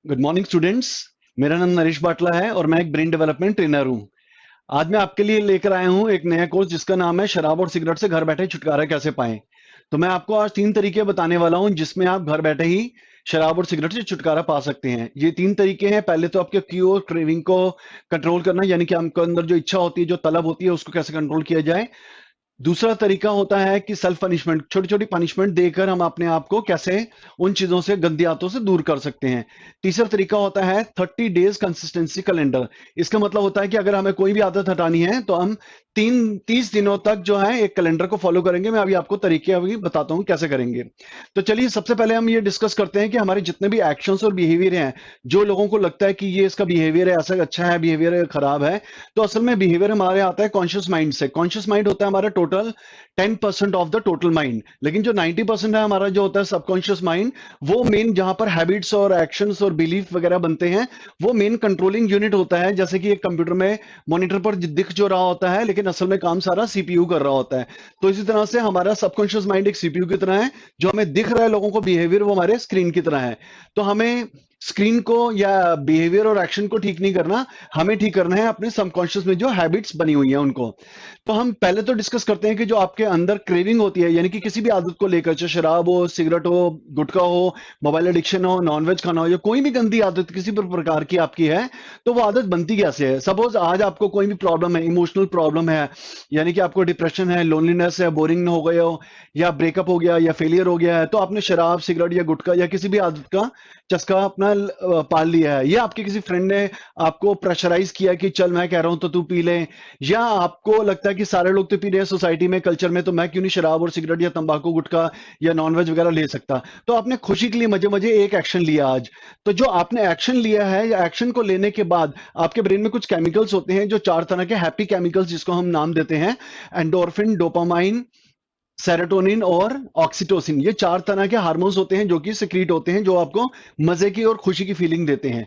Good morning students. मेरा नाम नरेश बाटला है और मैं एक ब्रेन डेवलपमेंट ट्रेनर हूं। आज मैं आपके लिए लेकर आया हूं एक नया कोर्स जिसका नाम है शराब और सिगरेट से घर बैठे छुटकारा कैसे पाएं। तो मैं आपको आज 3 तरीके बताने वाला हूं जिसमें आप घर बैठे ही शराब और सिगरेट से छुटकारा पा सकते हैं। ये 3 तरीके हैं। पहले तो आपके क्यू और क्रेविंग को कंट्रोल करना, यानी कि आपके अंदर जो इच्छा होती है, जो तलब होती है, उसको कैसे कंट्रोल किया जाए। दूसरा तरीका होता है कि सेल्फ पनिशमेंट, छोटी छोटी पनिशमेंट देकर हम अपने आप को कैसे उन चीजों से, गंदी आदतों से दूर कर सकते हैं। तीसरा तरीका होता है 30 डेज कंसिस्टेंसी कैलेंडर। इसका मतलब होता है कि अगर हमें कोई भी आदत हटानी है तो हम 30 दिनों तक जो है एक कैलेंडर को फॉलो करेंगे। मैं अभी आपको तरीके अभी बताता हूँ कैसे करेंगे। तो चलिए सबसे पहले हम ये डिस्कस करते हैं कि हमारे जितने भी एक्शंस और बिहेवियर हैं, जो लोगों को लगता है कि ये इसका बिहेवियर है, ऐसा अच्छा है, बिहेवियर खराब है, तो असल में बिहेवियर हमारे आता है कॉन्शियस माइंड से। कॉन्शियस माइंड होता है हमारा total 10% of the total mind, लेकिन जो 90% है हमारा जो होता है सबकॉन्शियस माइंड, वो मेन जहां पर हैबिट्स और एक्शंस और बिलीफ वगैरह बनते हैं, वो मेन कंट्रोलिंग यूनिट होता है। जैसे कि एक कंप्यूटर में मॉनिटर पर दिख जो रहा होता है, लेकिन असल में काम सारा सीपीयू कर रहा होता है। तो इसी तरह से हमारा सबकॉन्शियस माइंड एक सीपीयू की तरह है। जो हमें दिख रहा है लोगों को बिहेवियर, वो हमारे स्क्रीन की तरह है। तो हमें स्क्रीन को या बिहेवियर और एक्शन को ठीक नहीं करना, हमें ठीक करना है अपने सबकॉन्शियस में जो हैबिट्स बनी हुई हैं उनको। तो हम पहले तो डिस्कस करते हैं कि जो आपके अंदर क्रेविंग होती है, यानी कि किसी भी आदत को लेकर, चाहे शराब हो, सिगरेट हो, गुटखा हो, मोबाइल एडिक्शन हो, नॉनवेज खाना हो, या कोई भी गंदी आदत किसी भी प्रकार की आपकी है, तो वो आदत बनती कैसे है। सपोज आज आपको कोई भी प्रॉब्लम है, इमोशनल प्रॉब्लम है, यानी कि आपको डिप्रेशन है, लोनलीनेस है, बोरिंग हो गए हो, या ब्रेकअप हो गया, या फेलियर हो गया है, तो आपने शराब, सिगरेट या गुटखा या किसी भी आदत का चस्का अपना पाल लिया है, या आपके किसी फ्रेंड ने आपको प्रेशराइज किया कि चल मैं कह रहा हूं तो तू पी ले, या आपको लगता है कि सारे लोग तो पी रहे हैं सोसाइटी में, कल्चर में, तो मैं क्यों नहीं शराब और सिगरेट या तंबाकू गुटखा या नॉनवेज वगैरह ले सकता। तो आपने खुशी के लिए मजे मजे एक एक्शन लिया आज। तो जो आपने एक्शन लिया है, या एक्शन को लेने के बाद आपके ब्रेन में कुछ केमिकल्स होते हैं, जो 4 तरह के हैप्पी केमिकल्स, जिसको हम नाम देते हैं एंडोर्फिन, डोपामाइन, सेरोटोनिन और ऑक्सीटोसिन। ये 4 तरह के हार्मोन्स होते हैं जो कि सिक्रीट होते हैं, जो आपको मजे की और खुशी की फीलिंग देते हैं।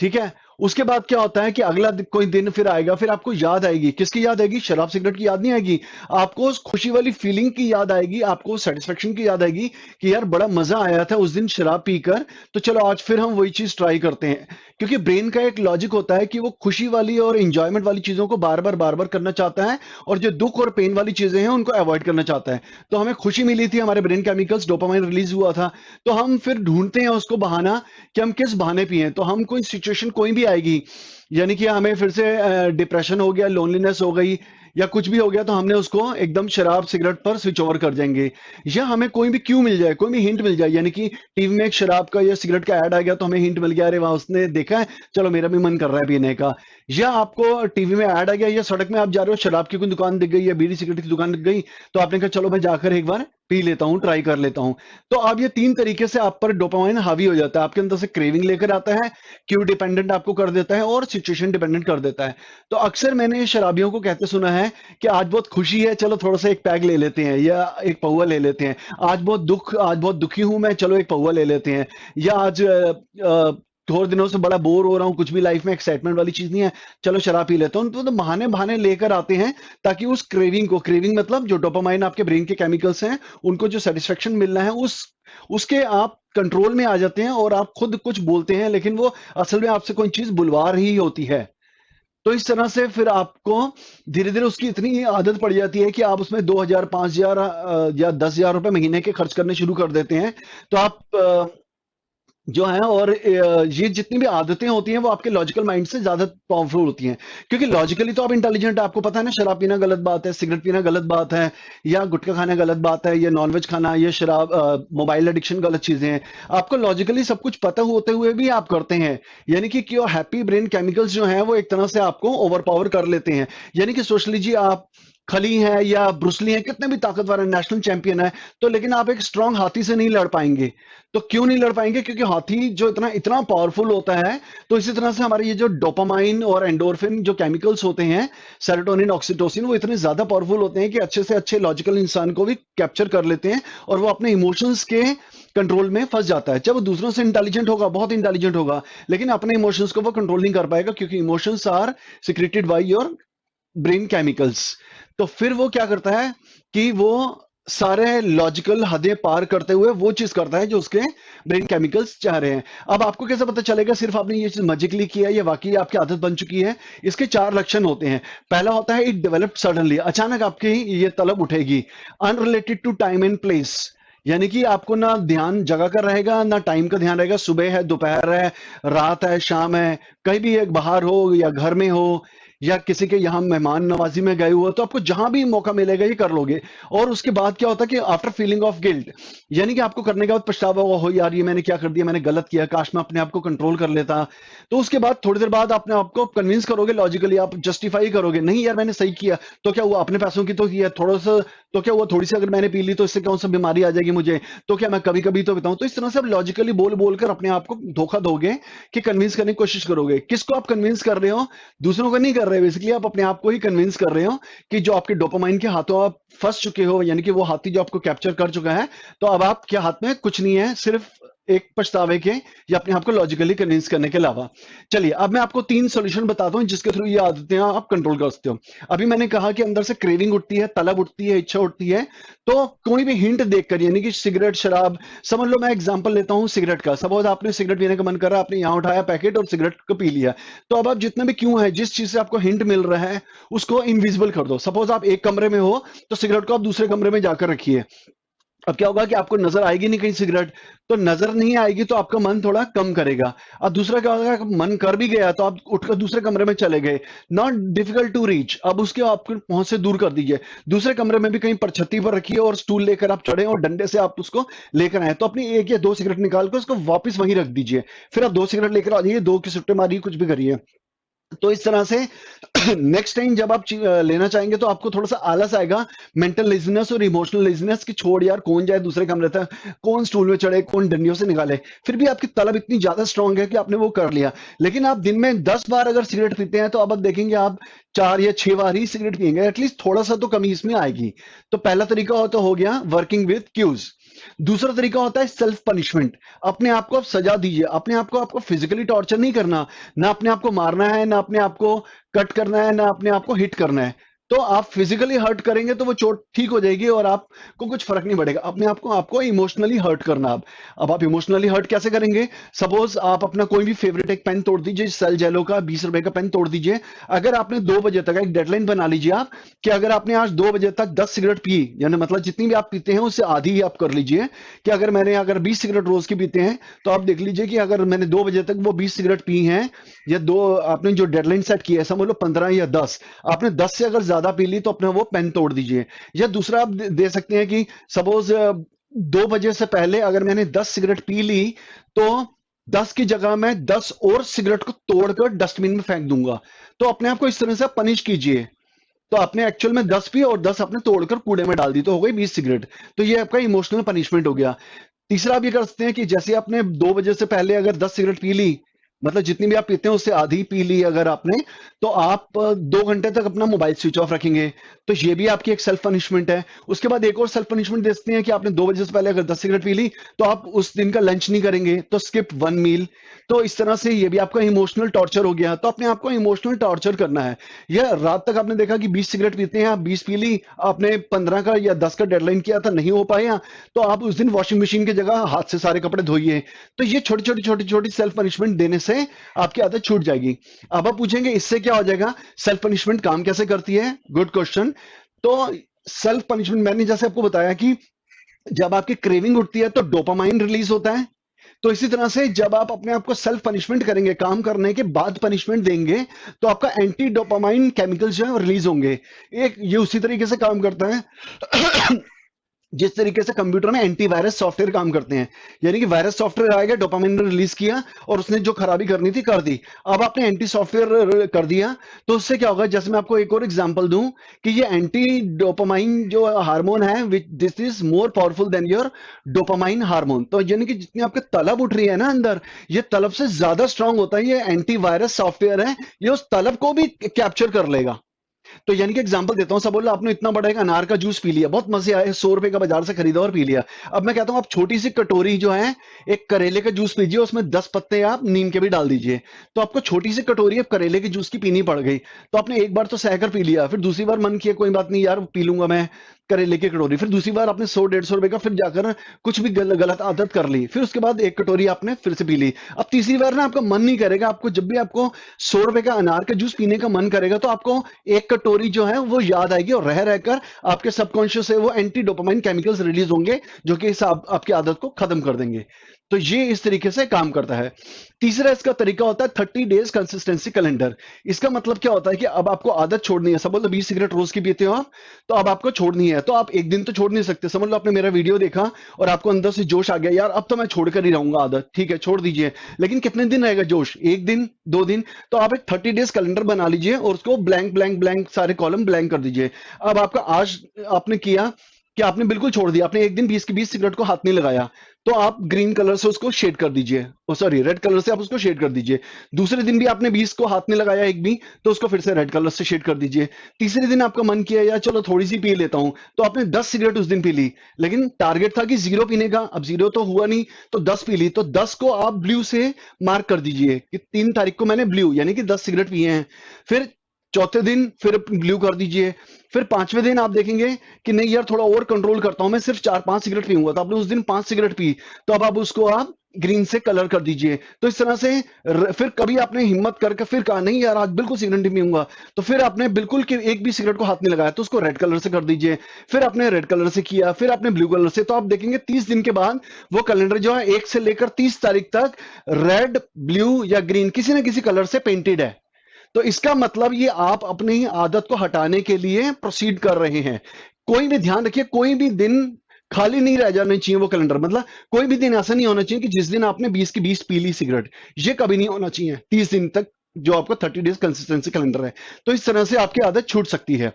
ठीक है। उसके बाद क्या होता है कि अगला कोई दिन फिर आएगा, फिर आपको याद आएगी, किसकी याद आएगी? शराब सिगरेट की याद नहीं आएगी। आपको उस खुशी वाली फीलिंग की याद आएगी, आपको सेटिस्फेक्शन की याद आएगी कि यार बड़ा मजा आया था उस दिन शराब पीकर, तो चलो आज फिर हम वही चीज ट्राई करते हैं। क्योंकि ब्रेन का एक लॉजिक होता है कि वो खुशी वाली और इंजॉयमेंट वाली चीजों को बार बार करना चाहता है, और जो दुख और पेन वाली चीजें हैं उनको अवॉइड करना चाहता है। तो हमें खुशी मिली थी, हमारे ब्रेन केमिकल्स डोपामाइन रिलीज हुआ था, तो हम फिर ढूंढते हैं उसको बहाना कि हम किस बहाने पिए। तो हम कोई सिचुएशन कोई भी आएगी, यानी कि हमें फिर से डिप्रेशन हो गया, लोनलीनेस हो गई, या कुछ भी हो गया, तो हमने उसको एकदम शराब सिगरेट पर स्विच ओवर कर जाएंगे। या हमें कोई भी क्यू मिल जाए, कोई भी हिंट मिल जाए, यानी कि टीवी में एक शराब का या सिगरेट का ऐड आ गया, तो हमें हिंट मिल गया, अरे वहां उसने देखा है, चलो मेरा भी मन कर रहा है पीने का। या आपको टीवी में ऐड आ गया, या सड़क में आप जा रहे हो, शराब की कोई दुकान दिख गई या बीड़ी सिगरेट की दुकान दिख गई, तो आपने कहा चलो मैं जाकर एक बार पी लेता हूँ, ट्राई कर लेता हूँ। तो अब ये 3 तरीके से आप पर डोपामाइन हावी हो जाता है, आपके अंदर से क्रेविंग लेकर आता है, क्यू डिपेंडेंट आपको कर देता है, और सिचुएशन डिपेंडेंट कर देता है। तो अक्सर मैंने शराबियों को कहते सुना है कि आज बहुत खुशी है, चलो थोड़ा सा एक पैग ले लेते हैं, या एक पौवा ले लेते हैं। आज बहुत दुखी हूं मैं, चलो एक पौवा ले लेते हैं। या आज थोड़े दिनों से बड़ा बोर हो रहा हूँ, कुछ भी लाइफ में एक्साइटमेंट वाली चीज नहीं है, चलो शराब पी लेता हूँ। तो बहाने बहाने लेकर आते हैं ताकि उस क्रेविंग को, क्रेविंग मतलब जो डोपामाइन आपके ब्रेन के केमिकल्स हैं, उनको जो सेटिस्फेक्शन मिलना है, उसके आप कंट्रोल में आ जाते हैं, और आप खुद कुछ बोलते हैं, लेकिन वो असल में आपसे कोई चीज बुलवा रही होती है। तो इस तरह से फिर आपको धीरे धीरे उसकी इतनी आदत पड़ जाती है कि आप उसमें 2,000, 5,000 या 10,000 रुपए महीने के खर्च करने शुरू कर देते हैं। तो आप जो है, और ये जितनी भी आदतें होती हैं वो आपके लॉजिकल माइंड से ज्यादा पावरफुल होती हैं। क्योंकि लॉजिकली तो आप इंटेलिजेंट, आपको पता है ना, शराब पीना गलत बात है, सिगरेट पीना गलत बात है, या गुटखा खाना गलत बात है, या नॉनवेज खाना, या शराब, मोबाइल एडिक्शन गलत चीजें हैं। आपको लॉजिकली सब कुछ पता होते हुए भी आप करते हैं। यानी कि हैप्पी ब्रेन केमिकल्स जो हैं वो एक तरह से आपको ओवर पावर कर लेते हैं। यानी कि सोच लीजिए आप खली हैं या ब्रुसली हैं, कितने भी ताकतवर है, नेशनल चैंपियन है, तो लेकिन आप एक स्ट्रांग हाथी से नहीं लड़ पाएंगे। तो क्यों नहीं लड़ पाएंगे? क्योंकि हाथी जो इतना इतना पावरफुल होता है। तो इसी तरह से हमारे ये जो डोपामाइन और एंडोर्फिन जो केमिकल्स होते हैं, सेरोटोनिन, ऑक्सीटोसिन, वो इतने ज्यादा पावरफुल होते हैं कि अच्छे से अच्छे लॉजिकल इंसान को भी कैप्चर कर लेते हैं, और वो अपने इमोशंस के कंट्रोल में फंस जाता है। जब वो दूसरों से इंटेलिजेंट होगा, बहुत इंटेलिजेंट होगा, लेकिन अपने इमोशंस को वो कंट्रोल नहीं कर पाएगा, क्योंकि emotions are secreted by your brain chemicals. तो फिर वो क्या करता है कि वो सारे लॉजिकल हदें पार करते हुए वो चीज करता है जो उसके ब्रेन केमिकल्स चाह रहे हैं। अब आपको कैसे पता चलेगा सिर्फ आपने ये चीज मैजिकली किया है या वाकई आपकी आदत बन चुकी है? इसके चार लक्षण होते हैं। पहला होता है इट डेवलप्ड सडनली, अचानक आपकी ये तलब उठेगी। Unrelated to time and place, यानी कि आपको ना ध्यान जगह का रहेगा ना टाइम का ध्यान रहेगा, सुबह है दोपहर है रात है शाम है, कहीं भी एक बाहर हो या घर में हो या किसी के यहाँ मेहमान नवाजी में गए हुए हो, तो आपको जहां भी मौका मिलेगा ये कर लोगे। और उसके बाद क्या होता है कि आफ्टर फीलिंग ऑफ गिल्ट, यानी कि आपको करने के बाद पछतावा होगा, हो यार ये मैंने क्या कर दिया, मैंने गलत किया, काश मैं अपने आप को कंट्रोल कर लेता। तो उसके बाद थोड़ी देर बाद अपने आप को कन्विंस करोगे, लॉजिकली आप जस्टिफाई करोगे, नहीं यार मैंने सही किया, तो क्या हुआ, अपने पैसों की तो किया थोड़ा सा, तो क्या हुआ थोड़ी सी अगर मैंने पी ली तो इससे कौन सा बीमारी आ जाएगी मुझे, तो क्या मैं कभी कभी तो बताऊं। तो इस तरह से आप लॉजिकली बोल बोल कर अपने आप को धोखा दोगे कि कन्विंस करने की कोशिश करोगे। किसको आप कन्विंस कर रहे हो? दूसरों को नहीं कर रहे, बेसिकली आप अपने आप को ही कन्विंस कर रहे हो कि जो आपके डोपामाइन के हाथों आप फंस चुके हो, यानी कि वो हाथी जो आपको कैप्चर कर चुका है, तो अब आपके हाथ में कुछ नहीं है सिर्फ एक पछतावे के या अपने आप को लॉजिकली कन्विंस करने के अलावा। चलिए अब मैं आपको 3 सॉल्यूशन बताता हूं जिसके थ्रू ये आदतें आप कंट्रोल कर सकते हो। अभी मैंने कहा कि अंदर से क्रेविंग उठती है, तलब उठती है, इच्छा उठती है, तो कोई भी हिंट देखकर, यानी कि सिगरेट शराब, समझ लो मैं एग्जांपल लेता हूं सिगरेट का। सपोज आपने सिगरेट पीने का मन कर रहा है, आपने यहां उठाया पैकेट और सिगरेट को पी लिया, तो अब आप जितना भी क्यों है, जिस चीज से आपको हिंट मिल रहा है उसको इनविजिबल कर दो। सपोज आप एक कमरे में हो तो सिगरेट को आप दूसरे कमरे में जाकर रखिए। अब क्या होगा कि आपको नजर आएगी नहीं कहीं सिगरेट, तो नजर नहीं आएगी तो आपका मन थोड़ा कम करेगा। अब दूसरा क्या होगा, मन कर भी गया तो आप उठकर दूसरे कमरे में चले गए, नॉट डिफिकल्ट टू रीच, अब उसके आपके पहुंच से दूर कर दीजिए। दूसरे कमरे में भी कहीं पर छत्ती पर रखिए और स्टूल लेकर आप चढ़े और डंडे से आप उसको लेकर आए, तो अपनी एक या दो सिगरेट निकाल कर उसको वापस वहीं रख दीजिए। फिर आप दो सिगरेट लेकर आ जाइए, दो की सुट्टे मारिए, कुछ भी करिए। तो इस तरह से नेक्स्ट टाइम जब आप लेना चाहेंगे तो आपको थोड़ा सा आलस आएगा, मेंटल लेजीनेस और इमोशनल लेजीनेस, कि छोड़ यार कौन जाए दूसरे कमरे तक, कौन स्टूल में चढ़े, कौन डंडियों से निकाले। फिर भी आपकी तलब इतनी ज्यादा स्ट्रांग है कि आपने वो कर लिया। लेकिन आप दिन में 10 बार अगर सिगरेट पीते हैं तो अब आप देखेंगे आप 4 या 6 बार ही सिगरेट पियेंगे, एटलीस्ट थोड़ा सा तो कमी इसमें आएगी। तो पहला तरीका हो तो हो गया वर्किंग विद क्यूज। दूसरा तरीका होता है सेल्फ पनिशमेंट। अपने आप को आप सजा दीजिए, अपने आप को आपको फिजिकली टॉर्चर नहीं करना, ना अपने आप को मारना है, ना अपने आप को कट करना है, ना अपने आप को हिट करना है। तो आप फिजिकली हर्ट करेंगे तो वो चोट ठीक हो जाएगी और आपको कुछ फर्क नहीं पड़ेगा। अपने आप को आपको इमोशनली हर्ट करना। अब आप इमोशनली हर्ट कैसे करेंगे? सपोज आप अपना कोई भी फेवरेट एक पेन तोड़ दीजिए, सेल जेलो का 20 रुपए का पेन तोड़ दीजिए। अगर आपने 2 बजे तक एक डेडलाइन बना लीजिए आप, कि अगर आपने आज 2 बजे तक 10 सिगरेट पी, यानी मतलब जितनी भी आप पीते हैं उससे आधी ही आप कर लीजिए, कि अगर मैंने अगर 20 सिगरेट रोज की पीते हैं तो आप देख लीजिए कि अगर मैंने 2 बजे तक वो 20 सिगरेट पी हैं, या दो आपने जो डेडलाइन सेट की है समझ लो 15 या 10, आपने 10 से अगर ज्यादा पी ली तो अपना वो पेन तोड़ दीजिए। या दूसरा आप दे सकते हैं कि सपोज 2 बजे से पहले अगर मैंने 10 सिगरेट पी ली तो 10 की जगह मैं 10 और सिगरेट को तोड़कर डस्टबिन में फेंक दूंगा। तो अपने आप को इस तरह से पनिश कीजिए। तो आपने एक्चुअल में 10 पी और 10 आपने तोड़कर कूड़े में डाल दी, तो हो गई 20 सिगरेट। तो ये आपका इमोशनल पनिशमेंट हो गया। तीसरा आप ये कर सकते हैं कि जैसे आपने 2 बजे से पहले अगर 10 सिगरेट पी ली, मतलब जितनी भी आप पीते हैं उससे आधी पी ली अगर आपने, तो आप 2 घंटे तक अपना मोबाइल स्विच ऑफ रखेंगे। तो ये भी आपकी एक सेल्फ पनिशमेंट है। उसके बाद एक और सेल्फ पनिशमेंट दे सकते हैं कि आपने 2 बजे से पहले अगर 10 सिगरेट पी ली तो आप उस दिन का लंच नहीं करेंगे, तो स्किप 1 मील। तो इस तरह से ये भी आपका इमोशनल टॉर्चर हो गया। तो अपने आपको इमोशनल टॉर्चर करना है। या रात तक आपने देखा कि 20 सिगरेट पीते हैं आप, 20 पी ली, आपने 15 का या 10 का डेडलाइन किया था, नहीं हो पाया, तो आप उस दिन वॉशिंग मशीन की जगह हाथ से सारे कपड़े धोइए। तो ये छोटी छोटी छोटी छोटी सेल्फ पनिशमेंट देने से आपकी आदत छूट जाएगी। अब आप पूछेंगे इससे क्या हो जाएगा, सेल्फ पनिशमेंट काम कैसे करती है? Good question. तो सेल्फ पनिशमेंट मैंने जैसे आपको बताया कि जब आपकी क्रेविंग उठती है तो डोपामाइन रिलीज होता है। तो इसी तरह से जब आप अपने आप को सेल्फ पनिशमेंट करेंगे, काम करने के बाद पनिशमेंट देंगे, तो आपका एंटी डोपामाइन केमिकल्स जो है रिलीज होंगे। एक ये उसी तरीके से काम करता है जिस तरीके से कंप्यूटर में एंटीवायरस सॉफ्टवेयर काम करते हैं। यानी कि वायरस सॉफ्टवेयर आएगा, डोपामिन ने रिलीज किया और उसने जो खराबी करनी थी कर दी। अब आपने एंटी सॉफ्टवेयर कर दिया, तो उससे क्या होगा, जैसे मैं आपको एक और एग्जांपल दूं कि ये एंटी डोपामाइन जो हार्मोन है, which this is more powerful than your dopamine hormone. तो यानी कि जितनी आपके तलब उठ रही है ना अंदर, ये तलब से ज्यादा स्ट्रांग होता है। ये एंटीवायरस सॉफ्टवेयर है, ये उस तलब को भी कैप्चर कर लेगा। तो यानी कि एग्जांपल देता हूं, सब बोला आपने इतना बड़ा एक अनार का जूस पी लिया, बहुत मजे आए, 100 रुपए का बाजार से खरीदा और पी लिया। अब मैं कहता हूं आप छोटी सी कटोरी जो है एक करेले का जूस पीजिए, उसमें 10 पत्ते आप नीम के भी डाल दीजिए। तो आपको छोटी सी कटोरी अब करेले के जूस की पीनी पड़ गई। तो आपने एक बार तो सहकर पी लिया, फिर दूसरी बार मन किया कोई बात नहीं यार पी लूंगा मैं, करेले की कटोरी, फिर दूसरी बार आपने 100-150 रुपए का फिर जाकर कुछ भी गलत आदत कर ली, फिर उसके बाद एक कटोरी आपने फिर से पी ली। अब तीसरी बार ना आपका मन नहीं करेगा, आपको जब भी आपको 100 रुपए का अनार का जूस पीने का मन करेगा तो आपको एक कटोरी जो है वो याद आएगी और रह रहकर आपके सबकॉन्शियस से वो एंटी डोपामाइन केमिकल्स रिलीज होंगे जो कि आपकी आदत को खत्म कर देंगे। तो ये इस तरीके से काम करता है। तीसरा इसका तरीका होता है 30 डेज कंसिस्टेंसी कैलेंडर। इसका मतलब क्या होता है कि अब आपको आदत छोड़नी है। समझ लो 20 सिगरेट रोज की पीते हो आप, तो अब आपको छोड़नी है। तो आप एक दिन तो छोड़ नहीं सकते। समझ लो आपने मेरा वीडियो देखा और आपको अंदर से जोश आ गया, यार अब तो मैं छोड़ कर ही रहूंगा आदत, ठीक है छोड़ दीजिए। लेकिन कितने दिन रहेगा जोश? एक दिन, 2 दिन? तो आप एक 30 डेज कैलेंडर बना लीजिए और उसको ब्लैंक ब्लैंक ब्लैंक सारे कॉलम ब्लैंक कर दीजिए। अब आपका आज आपने किया कि आपने बिल्कुल छोड़ दिया, आपने एक दिन 20 की 20 सिगरेट को हाथ नहीं लगाया, तो आप ग्रीन कलर से उसको शेड कर दीजिए, ओ सॉरी रेड कलर से आप उसको शेड कर दीजिए। दूसरे दिन भी आपने 20 को हाथ नहीं लगाया एक भी, तो उसको फिर से रेड कलर से शेड कर दीजिए। तीसरे दिन आपका मन किया यार चलो थोड़ी सी पी लेता हूं, तो आपने 10 सिगरेट उस दिन पी ली, लेकिन टारगेट था कि 0 पीने का, अब 0 तो हुआ नहीं तो 10 पी ली, तो 10 को आप ब्लू से मार्क कर दीजिए कि 3 तारीख को मैंने ब्लू यानी कि 10 सिगरेट पिए हैं। फिर चौथे दिन फिर ब्लू कर दीजिए। फिर पांचवें दिन आप देखेंगे कि नहीं यार थोड़ा और कंट्रोल करता हूं, मैं सिर्फ 4-5 सिगरेट पीऊंगा, तो आपने उस दिन 5 सिगरेट पी, तो अब आप उसको आप ग्रीन से कलर कर दीजिए। तो इस तरह से फिर कभी आपने हिम्मत करके फिर कहा नहीं यार आज बिल्कुल सिगरेट नहीं पीऊंगा, तो फिर आपने बिल्कुल कि एक भी सिगरेट को हाथ नहीं लगाया, तो उसको रेड कलर से कर दीजिए। फिर आपने रेड कलर से किया, फिर आपने ब्लू कलर से, तो आप देखेंगे 30 दिन के बाद वो कैलेंडर जो है 1 से लेकर 30 तारीख तक रेड, ब्लू या ग्रीन किसी ना किसी कलर से पेंटेड है। तो इसका मतलब ये आप अपनी आदत को हटाने के लिए प्रोसीड कर रहे हैं। कोई भी ध्यान रखिए, कोई भी दिन खाली नहीं रह जाना चाहिए वो कैलेंडर। मतलब कोई भी दिन ऐसा नहीं होना चाहिए कि जिस दिन आपने 20 की 20 पी ली सिगरेट, ये कभी नहीं होना चाहिए 30 दिन तक जो आपका 30 डेज कंसिस्टेंसी कैलेंडर है। तो इस तरह से आपकी आदत छूट सकती है।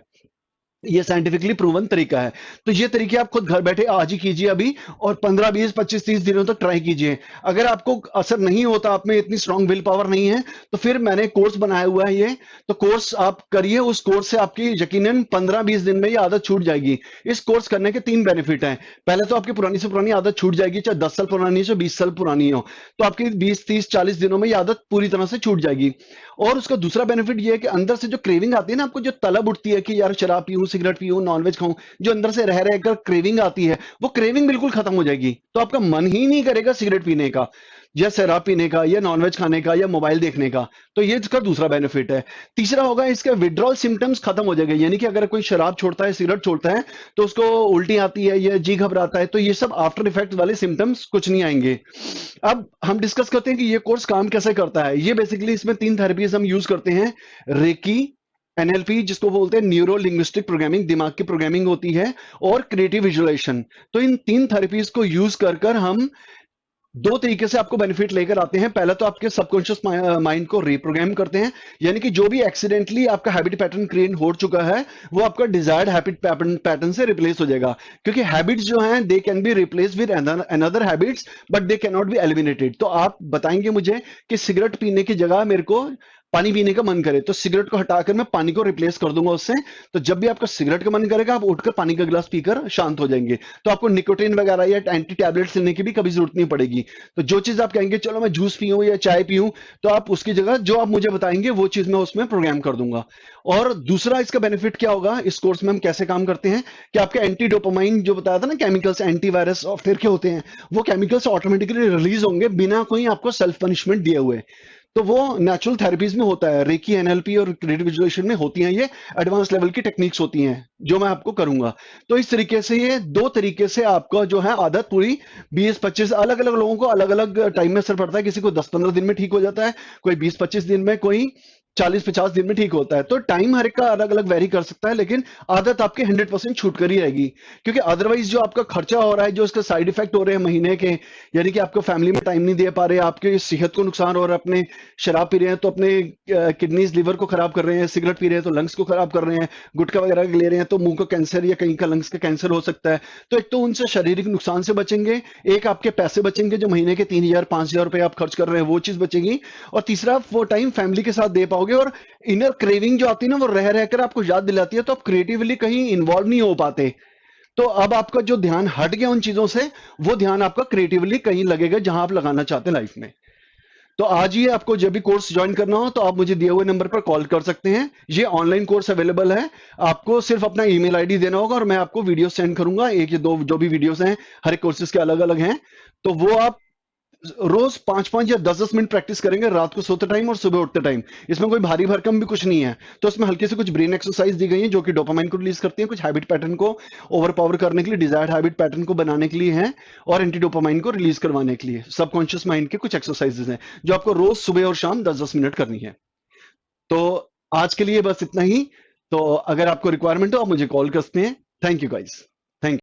ये साइंटिफिकली प्रूवन तरीका है। तो ये तरीके आप खुद घर बैठे आज ही कीजिए अभी, और 15, 20, 25, 30 दिनों तक ट्राई कीजिए। अगर आपको असर नहीं होता, आप में इतनी स्ट्रांग विल पावर नहीं है, तो फिर मैंने कोर्स बनाया हुआ है ये, तो कोर्स आप करिए। उस कोर्स से आपकी यकीनन 15-20 दिन में ये आदत छूट जाएगी। इस कोर्स करने के 3 बेनिफिट हैं। पहले तो आपकी पुरानी से पुरानी आदत छूट जाएगी, चाहे 10 साल पुरानी हो चाहे 20 साल पुरानी हो, तो आपकी 20, 30, 40 दिनों में ये आदत पूरी तरह से छूट जाएगी। और उसका दूसरा बेनिफिट ये है कि अंदर से जो क्रेविंग आती है ना, आपको जो तलब उठती है कि यार शराब पीऊं, सिगरेट पीऊं, नॉनवेज खाऊं, जो अंदर से रह रहकर क्रेविंग आती है, वो क्रेविंग बिल्कुल खत्म हो जाएगी। तो आपका मन ही नहीं करेगा सिगरेट पीने का या शराब पीने का या नॉनवेज खाने का या मोबाइल देखने का। तो ये इसका दूसरा बेनिफिट है। तीसरा होगा इसका विड्रॉल सिम्टम्स खत्म हो जाएंगे। यानी कि अगर कोई शराब छोड़ता है, सिगरेट छोड़ता है, तो उसको उल्टी आती है या जी घबराता है, तो ये सब आफ्टर इफेक्ट वाले सिम्टम्स कुछ नहीं आएंगे। अब हम डिस्कस करते हैं कि ये कोर्स काम कैसे करता है। ये बेसिकली इसमें 3 थेरेपीज हम यूज करते हैं। रेकी, एनएलपी जिसको बोलते हैं न्यूरो लिंग्विस्टिक प्रोग्रामिंग, दिमाग की प्रोग्रामिंग होती है, और क्रिएटिव विजुअलाइजेशन। तो इन 3 थेरेपीज को यूज कर कर हम 2 तरीके से आपको बेनिफिट लेकर आते हैं। पहला तो आपके सबकॉन्शियस माइंड को रिप्रोग्राम करते हैं, यानी कि जो भी एक्सीडेंटली आपका हैबिट पैटर्न क्रिएट हो चुका है वो आपका डिजायर्ड हैबिट पैटर्न से रिप्लेस हो जाएगा। क्योंकि हैबिट्स जो हैं they can be replace with another habits but they can not be eliminated. तो आप बताएंगे मुझे कि सिगरेट पीने की जगह मेरे को पानी पीने का मन करे, तो सिगरेट को हटाकर मैं पानी को रिप्लेस कर दूंगा उससे। तो जब भी आपका सिगरेट का मन करेगा आप उठकर पानी का गिलास पीकर शांत हो जाएंगे। तो आपको निकोटीन वगैरह या एंटी टैबलेट्स लेने की भी कभी जरूरत नहीं पड़ेगी। तो जो चीज आप कहेंगे चलो मैं जूस पीऊं या चाय पीऊं, तो आप उसकी जगह जो आप मुझे बताएंगे वो चीज मैं उसमें प्रोग्राम कर दूंगा। और दूसरा इसका बेनिफिट क्या होगा, इस कोर्स में हम कैसे काम करते हैं कि आपके एंटी डोपामाइन जो बताया था ना केमिकल्स, एंटीवायरस सॉफ्टवेयर के होते हैं, वो केमिकल्स ऑटोमेटिकली रिलीज होंगे बिना कोई आपको सेल्फ पनिशमेंट दिए हुए। तो वो नेचुरल थेरेपीज में होता है, रेकी, एनएलपी और क्रिएटिव विजुअलाइजेशन में होती हैं। ये एडवांस लेवल की टेक्निक्स होती हैं जो मैं आपको करूंगा। तो इस तरीके से ये 2 तरीके से आपका जो है आदत पूरी 20-25 अलग अलग लोगों को अलग अलग टाइम में असर पड़ता है। किसी को 10-15 दिन में ठीक हो जाता है, कोई 20-25 दिन में, कोई 40-50 दिन में ठीक होता है। तो टाइम हर एक का अलग अलग वेरी कर सकता है, लेकिन आदत आपकी 100% छूट कर ही रहेगी। क्योंकि अदरवाइज जो आपका खर्चा हो रहा है, जो इसका साइड इफेक्ट हो रहे हैं महीने के, यानी कि आपको फैमिली में टाइम नहीं दे पा रहे, आपके सेहत को नुकसान हो रहा है, अपने शराब पी रहे हैं तो अपने किडनीज लिवर को खराब कर रहे हैं, सिगरेट पी रहे हैं तो लंग्स को खराब कर रहे हैं, गुटखा वगैरह ले रहे हैं तो मुंह का कैंसर या कहीं का लंग्स का कैंसर हो सकता है। तो एक तो उनसे शारीरिक नुकसान से बचेंगे, एक आपके पैसे बचेंगे जो महीने के 3,000-5,000 रुपए आप खर्च कर रहे हैं वो चीज बचेगी, और तीसरा आप वो टाइम फैमिली के साथ दे पाओगे। और इनर क्रेविंग जो आती है ना वो रह रहकर आपको याद दिलाती है, तो आप क्रिएटिवली कहीं इन्वॉल्व नहीं हो पाते। तो अब आपका जो ध्यान हट गया उन चीजों से, वो ध्यान आपका क्रिएटिवली कहीं लगेगा जहां आप लगाना चाहते हैं लाइफ में। तो आज ही आपको जब भी कोर्स ज्वाइन करना हो तो आप मुझे दिए हुए नंबर पर कॉल कर सकते हैं। ये ऑनलाइन कोर्स अवेलेबल है। आपको सिर्फ अपना ईमेल आईडी देना होगा और मैं आपको वीडियो सेंड करूंगा, एक या दो जो भी वीडियोस हैं, हर एक कोर्सेज के अलग अलग हैं। तो वो आप रोज 5-5 या 10-10 मिनट प्रैक्टिस करेंगे, रात को सोते टाइम और सुबह उठते टाइम। इसमें कोई भारी भरकम भी कुछ नहीं है। तो इसमें हल्के से कुछ ब्रेन एक्सरसाइज दी गई है जो कि डोपामाइन को रिलीज करती है, कुछ हैबिट पैटर्न को ओवर पावर करने के लिए, डिजायर्ड हैबिट पैटर्न को बनाने के लिए है, और एंटी डोपामाइन को रिलीज करवाने के लिए सबकॉन्शियस माइंड के कुछ एक्सरसाइजेस हैं जो आपको रोज सुबह और शाम 10-10 मिनट करनी है। तो आज के लिए बस इतना ही। तो अगर आपको रिक्वायरमेंट हो आप मुझे कॉल कर सकते हैं। Thank you guys. थैंक